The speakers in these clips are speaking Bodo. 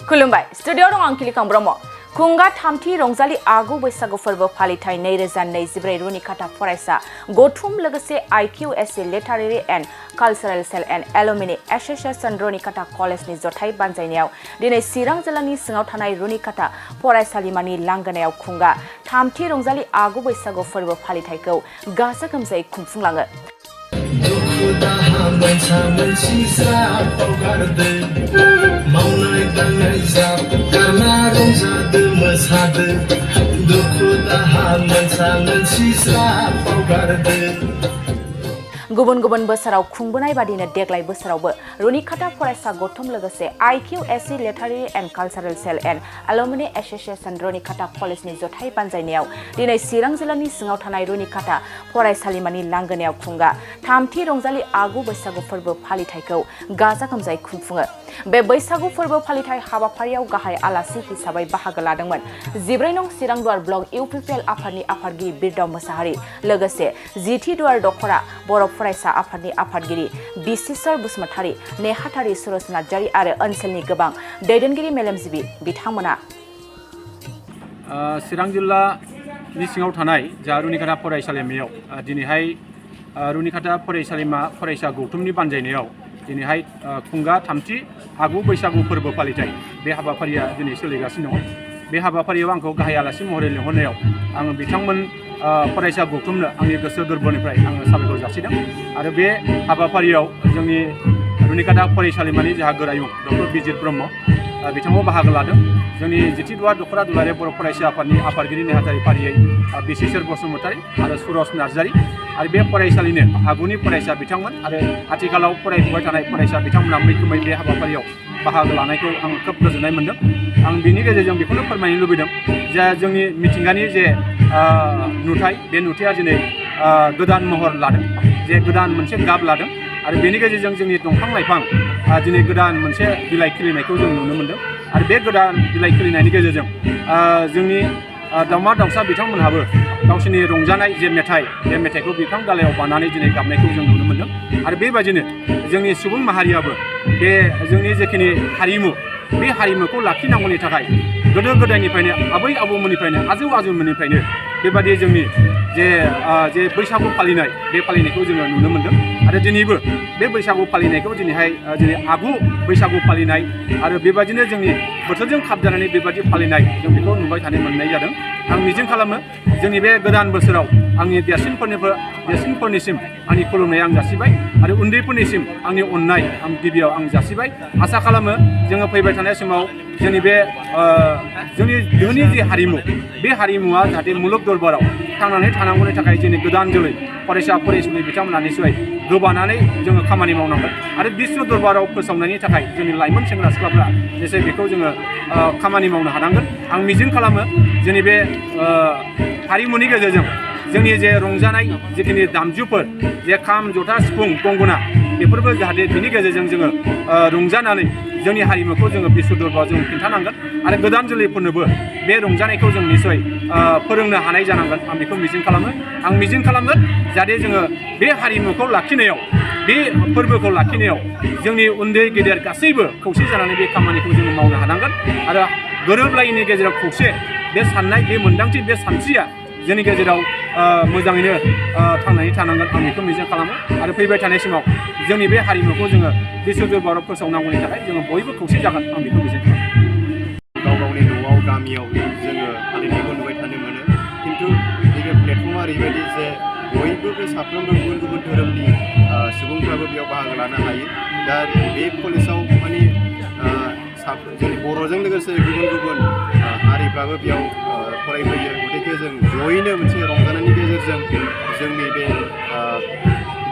खुलुमबाय स्टुडिअ दं आं किलिकां ब्रह्म खुंगा थामथि रंजालि आगु बैसागु फोरबो फालिथाय 2024 रुनिकाटा फरायसा गौथुम लोगोसे IQSC literary and cultural cell and alumni association Runikata कलेजनि जथाय बानजायनायाव दिनै चिरां जिल्लानि सिङाव थानाय रुनिकाटा फरायसालिमानि लांगोनायाव खुंगा थामथि रंजालि आगु बैसागु फोरबो फालिथायखौ गाजा गोमजायै खुंफुंलाङो। गुबुन गुबुन बोसोराव खुंबोनाय बादिनो देग्लाय बोसोरावबो रुनिकाटा फरायसा गौथुम लोगोसे IQSC literary and cultural cell and alumni association Runikata कलेजनि जथाय बानजायनायाव दिनै चिरां जिल्लानि सिङाव थानाय रुनिकाटा फरायसालिमानि लांगोनायाव खुंगा थामथि रंजालि आगु बैसागु फोरबो फालिथायखौ गाजा गोमजायै खुंफुङो। बे बैसागु फोरबो फालिथाय हाबाफारियाव गाहाय आलासि हिसाबै बाहागो लादोंमोन 14 नं चिरां दुवार ब्लक UPPL आफादनि आफादगिरि बिरदाव मोसाहारि लोगोसे 10थि दुवार दखरा बर' फरायसा आफादनि आफादगिरि बिसिसर बसुमतारी नेहाथारि सुरज नार्जारी आरो ओनसोलनि गोबां दैदेनगिरि मेलेमजिबि बिथांमोना चिरां जिल्लानि सिङाव थानाय जा रुनिकाटा फरायसालिमायाव दिनैहाय रुनिकाटा फरायसालिमा फरायसा गौथुमनि बानजायनायाव दिनैहाय खुंगा थामथि आगु बैसागु फोरबो फालिथाय बे हाबाफारिया दिनै सोलिगासिनो दङ। बे हाबाफारियाव आंखौ गाहाय आलासि महरै लिंहरनायाव आङो बिथांमोन फरायसा गौथुमनो आंनि गोसो गोरबोनिफ्राय आङो साबायखर जासिदों आरो बे हाबाफारियाव जोंनि रुनिकाटा फरायसालिमानि जाहा गोरायुं डक्टर बिजित ब्रह्म बिथाङाव बाहागो लादों। जोंनि 10थि दुवार दखरा दुलाराय बर' फरायसा आफादनि आफादगिरि नेहाथारि फारियै बिसिसर बसुमतारी आरो सुरज नार्जारी आरो बे फरायसालिनो आगुनि फरायसा बिथांमोन आरो आथिखालाव फरायफुबाय थानाय फरायसा बिथांमोना मैखोमै बे हाबाफारियाव बाहागो लानायखौ आं खोब गोजोननाय मोनदों। आं बिनि गेजेरजों बेखौनो फोरमायनो लुबैदों जे जोंनि मिथिंगानि जे नुथाय बे नुथाया दिनै गोदान महर लादों जे गोदान मोनसे गाब लादों आरो बेनि गेजेरजों जोंनि दंफां लाइफां दिनै गोदान मोनसे बिलाइ खिलिनायखौ जों नुनो मोनदों आरो बे गोदान बिलाइ खिलिनायनि गेजेरजों जोंनि दाउमा दाउसा बिथांमोनहाबो गावसोरनि रंजानाय जे मेथाइ बे मेथाइखौ बिफां दालायाव बानानै दिनै गाबनायखौ जों नुनो मोनदों आरो बेबायदिनो जोंनि सुबुं माहारियाबो बे जोंनि जेखिनि हारिमु बे हारिमुखौ लाखिनांगौनि थाखाय गोदो गोदायनिफ्रायनो आबै आबौमोननिफ्रायनो आजौ आजौमोननिफ्रायनो बेबादि जोंनि जे बैसागु फालिनाय बे फालिनायखौ जोङो नुनो मोनदों आरो दिनैबो बे बैसागु फालिनायखौ दिनैहाय दिनै आगु बैसागु फालिनाय आरो बेबादिनो जोंनि बोथोरजों खाबजानानै बेबादि फालिनाय जों बेखौ नुबाय थानो मोननाय जादों। आं मिजिं खालामो जोंनि बे गोदान बोसोराव आंनि देरसिनफोरनिसिम आंनि खुलुमनाय आं जासिबाय आरो उन्दैफोरनिसिम आंनि अननाय आं गिबियाव आं जासिबाय। आसा खालामो जोङो फैबाय थानाय समाव जोंनि बे जोंनि धोनि जे हारिमु बे हारिमुवा जाहाथे मुलुग दरबाराव थांनानै थानांगौनि थाखाय जोंनि गोदान जोलै फरायसा फरायसुलि बिथांमोना निसय गोबानानै जोङो खामानि मावनांगोन आरो बिश्व दरबाराव फोसावनायनि थाखाय जोंनि लाइमोन सेंग्रा सिख्लाफ्रा निसय बेखौ जोङो खामानि मावनो हानांगोन। आं मिजिं खालामो जोंनि बे हारिमुनि गेजेरजों जोंनि जे रंजानाय जिखिनि दामजुफोर जे खाम जथा सिफुं गंगोना बेफोरबो जाहाथे बिनि गेजेरजों जोङो रंजानानै जोंनि हारिमुखौ जोङो बिश्व दरबाराव जों खिन्थानांगोन आरो गोदान जोलैफोरनोबो बे रंजानायखौ जों निसय फोरोंनो हानाय जानांगोन। आं बेखौ मिजिं खालामो। आं मिजिं खालामगोन जाहाथे जोङो बे हारिमुखौ लाखिनायाव बे फोरबोखौ लाखिनायाव जोंनि उन्दै गेदेर गासैबो खौसे जानानै बे खामानिखौ जोङो मावनो हानांगोन आरो गोरोबलायैनि गेजेराव खौसे बे साननाय बे मोन्दांथि बे सानस्रिया जोंनि गेजेराव मोजाङैनो थांनानै थानांगोन। आं बेखौ मिजिं खालामो आरो फैबाय थानाय समाव जोंनि बे हारिमुखौ जोङो बिश्व दरबाराव फोसावनांगौनि थाखाय जोङो बयबो खौसे जागोन। आं बेखौ मिजिं खालामो। गाव गावनि न'आव गामियाव जोङो फालिनायखौ नुबाय थानो मोनो खिन्थु नैबे प्लेटफर्मआ ओरैबायदि जे बयबो बे साफ्रोमबो गुबुन गुबुन धोरोमनि सुबुंफ्राबो बेयाव बाहागो लानो हायो। दा बे कलेजाव माने जोंनि बर'जों लोगोसे गुबुन गुबुन हारिफ्राबो बेयाव फरायफैयो। गतिके जों जयैनो मोनसे रंजानायनि गेजेरजों जोंनि बे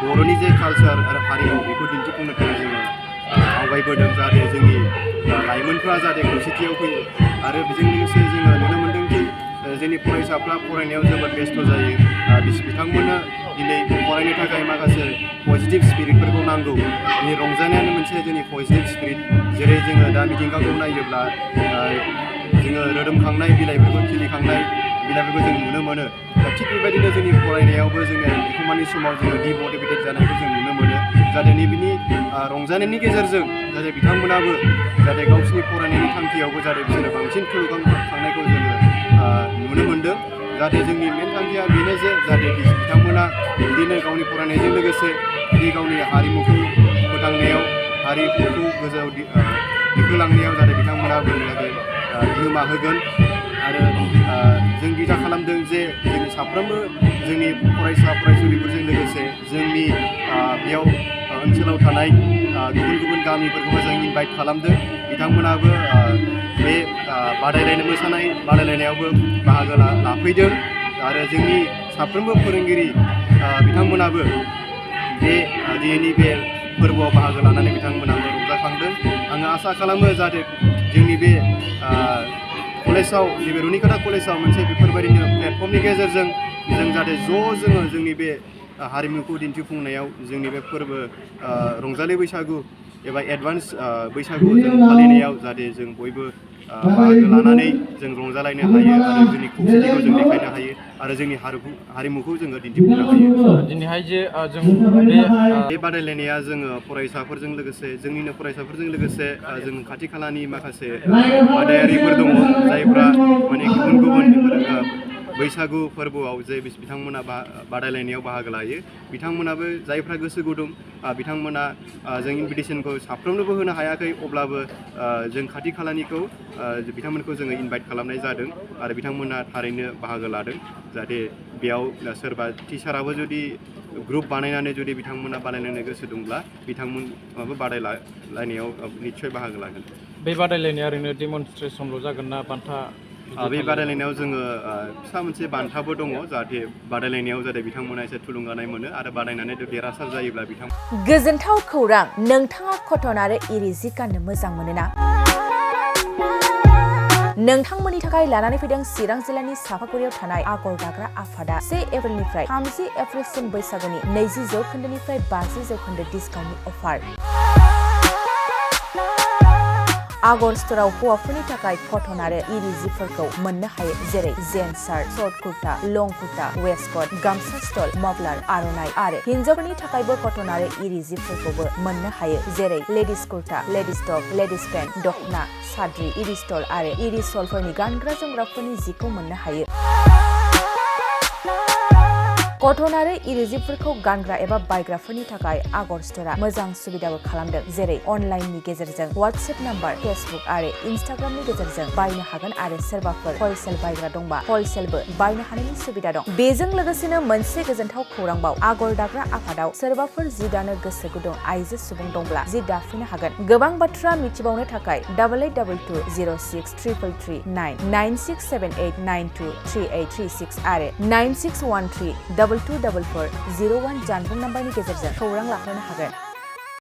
बर'नि जे कालचार आरो हारिमु बेखौ दिन्थिफुंनो थाखाय जोङो आवगायबोदों जाहाथे जोंनि लाइमोनफ्रा जाहाथे खौसेथियाव फैयो आरो बेजों लोगोसे जोङो नुनो मोनदों कि जोंनि फरायसाफ्रा फरायनायाव जोबोद बेस्थ' जायो। बिथांमोननो दिनै फरायनो थाखाय माखासे पजिटिभ स्पिरिटफोरखौ नांगौ। दिनै रंजानायानो मोनसे जोंनि पजिटिभ स्पिरिट जेरै जोङो दा मिथिंगाखौ नायोब्ला जोङो रोदोमखांनाय बिलाइफोरखौ खिलिखांनाय बिलाइफोरखौ जों नुनो मोनो। थिग बेबायदिनो जोंनि फरायनायावबो जोङो एखम्बानि समाव जोङो डिमटिभेटेड जानायखौ जों नुनो मोनो। जाहाथे नैबेनि रंजानायनि गेजेरजों जाहाथे बिथांमोनाबो जाहाथे गावसिनि फरायनायनि थांखियावबो जाहाथे बिसोरो बांसिन थुलुंगाखांनायखौ जोङो नुनो मोन्दों जाहाथे जोंनि मेन थांखिया बेनो जे जाहाथे बिथांमोना बिदिनो गावनि फरायनायजों लोगोसे बिदि गावनि हारिमुखौ फोथांनायाव हारिमुखौ गोजौआव दिखोलांनायाव जाहाथे बिथांमोनाबो जाहाथे बिहोमा होगोन आरो जों बिथा खालामदों जे जोंनि साफ्रोमबो जोंनि फरायसा फरायसुलिफोरजों लोगोसे जोंनि बेयाव ओनसोलाव थानाय गुबुन गुबुन गामिफोरखौबो जों इनभाइट खालामदों बिथांमोनाबो बे बादायलायनाय मोसानाय बादायलायनायावबो बाहागो लाफैदों आरो जोंनि साफ्रोमबो फोरोंगिरि बिथांमोनाबो बे दिनैनि बे फोरबोआव बाहागो लानानै बिथांमोनाबो रंजाखांदों आङो आसा खालामो जाहाथे जोंनि बे कलेजाव नैबे रुनिकाटा कलेजाव मोनसे बेफोरबायदिनो प्लेटफर्मनि गेजेरजों जों जाहाथे जोङो जोंनि बे हारिमुखौ दिन्थिफुंनायाव जोंनि बे फोरबो रंजालि बैसागु एबा एडभान्स बैसागु जों फालिनायाव जाहाथे जों बयबो बाहागो लानानै जों रंजालायनो हायो आरो जोंनि खौसेथिखौ जों देखायनो हायो आरो जोंनि हारिमुखौ जोङो दिन्थिफुंनो हायो दिनैहाय जे जों बे बादायलायनाया जोङो फरायसाफोरजों लोगोसे जोंनिनो फरायसाफोरजों लोगोसे जों खाथि खालानि माखासे बादायारिफोर दङ जायफ्रा माने गुबुन गुबुन बैसागु फोरबोआव जे बिथांमोना बादायलायनायाव बाहागो लायो बिथांमोनाबो जायफ्रा गोसो गुदुं बिथांमोना जों इनभिटेसनखौ साफ्रोमनोबो होनो हायाखै अब्लाबो जों खाथि खालानिखौ बिथांमोनखौ जोङो इनभाइट खालामनाय जादों आरो बिथांमोना थारैनो बाहागो लादों जाहाथे बेयाव सोरबा टिचाराबो जुदि ग्रुप बानायनानै जुदि बिथांमोना बादायलायनो गोसो दंब्ला बिथांमोनाबो बादायलायनायाव निस्सय बाहागो लागोन बे बादायलायनाया ओरैनो डेमनस्ट्रेसनल' जागोन ना बान्था बे बादायलायनायाव जोङो फिसा मोनसे बान्थाबो दङ जाहाथे बादायलायनायाव जाहाथे बिथांमोना एसे थुलुंगानाय मोनो आरो बादायनानै देरहासार जायोब्ला गोजोनथाव खौरां नोंथाङा कटन आरो इरि जि गाननो मोजां मोनोना नोंथांमोननि थाखाय लानानै फैदों चिरां जिल्लानि सापागुरियाव थानाय आगर दाग्रा आफादा 1 एप्रिलनिफ्राय 30 एप्रिलसिम बैसागुनि 20% 50% डिसकाउन्टनि अफार आगर स्ट'राव हौवाफोरनि थाखाय कटन आरो इरि जिफोरखौ मोननो हायो जेरै जेन्स शार्ट शर्ट कुर्ता लं कुर्ता वेस्टकट गामसा स्टल मफलार आर'नाइ आरो हिन्जावफोरनि थाखायबो कटन आरो इरि जिफोरखौबो मोननो हायो जेरै ladies kurta ladies top ladies pant दखना साद्रि इरि स्टल आरो इरि सलफोरनि गानग्रा जोमग्राफोरनि जिखौ मोननो हायो कटन आरो इरि जिफोरखौ गानग्रा एबा बायग्राफोरनि थाखाय आगर स्ट'रा मोजां सुबिदाबो खालामदों जेरै अनलाइननि गेजेरजों वाट्सएप नाम्बार फेसबुक आरो इनस्टाग्रामनि गेजेरजों बायनो हागोन आरो सोरबाफोर हलसेल बायग्रा दंबा हलसेलबो बायनो हानायनि सुबिदा दं बेजों लोगोसेनो मोनसे गोजोनथाव खौरांबाव आगर दाग्रा आफादाव सोरबाफोर जि दानो गोसो गुदुं आइजो सुबुं दंब्ला जि दाफिननो हागोन गोबां बाथ्रा मिथिबावनो थाखाय 8822063339 9678923836 आरो 9613 224401 जानबुं नाम्बारनि गेजेरजों खौरां लाहरनो हागोन